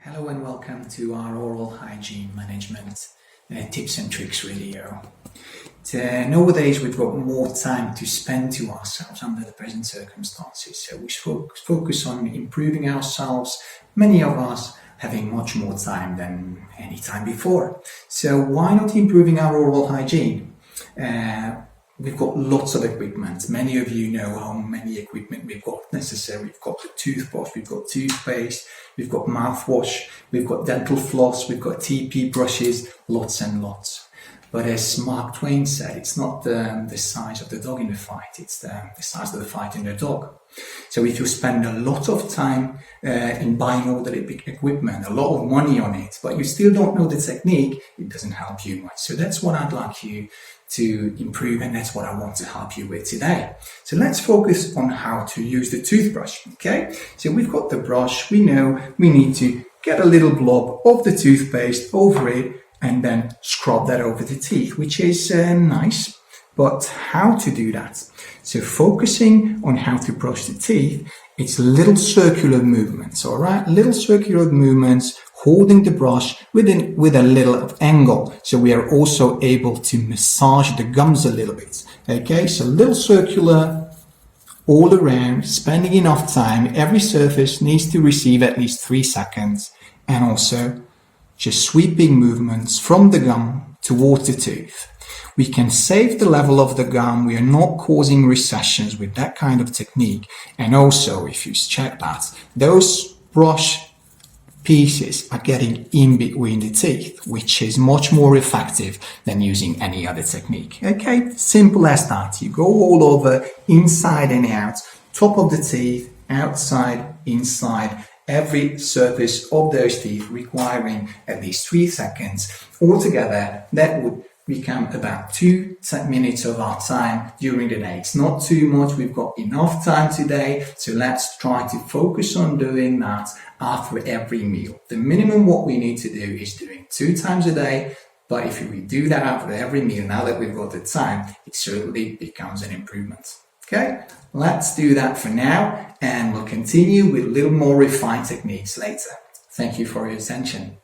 Hello and welcome to our oral hygiene management tips and tricks video. Nowadays we've got more time to spend to ourselves under the present circumstances, so we focus on improving ourselves, many of us having much more time than any time before. So why not improving our oral hygiene? We've got lots of equipment. Many of you know how many equipment we've got necessary. We've got the toothbrush, we've got toothpaste, we've got mouthwash, we've got dental floss, we've got TP brushes, lots and lots. But as Mark Twain said, it's not the size of the dog in the fight, it's the size of the fight in the dog. So if you spend a lot of time in buying all the equipment, a lot of money on it, but you still don't know the technique, it doesn't help you much. So that's what I'd like you to improve, and that's what I want to help you with today. So let's focus on how to use the toothbrush, okay? So we've got the brush, we know we need to get a little blob of the toothpaste over it and then scrub that over the teeth, which is nice, but how to do that? So focusing on how to brush the teeth, it's little circular movements, all right? Little circular movements, holding the brush with a little angle, so we are also able to massage the gums a little bit. Okay, so little circular all around, spending enough time. Every surface needs to receive at least 3 seconds, and also just sweeping movements from the gum towards the tooth. We can save the level of the gum. We are not causing recessions with that kind of technique. And also, if you check that, those brush pieces are getting in between the teeth, which is much more effective than using any other technique. Okay, simple as that. You go all over, inside and out, top of the teeth, outside, inside, every surface of those teeth requiring at least 3 seconds. Altogether, that would become about 2 minutes of our time during the day. It's not too much. We've got enough time today, so let's try to focus on doing that after every meal. The minimum what we need to do is doing 2 times a day, but if we do that after every meal, now that we've got the time, it certainly becomes an improvement. Okay, let's do that for now, and we'll continue with a little more refined techniques later. Thank you for your attention.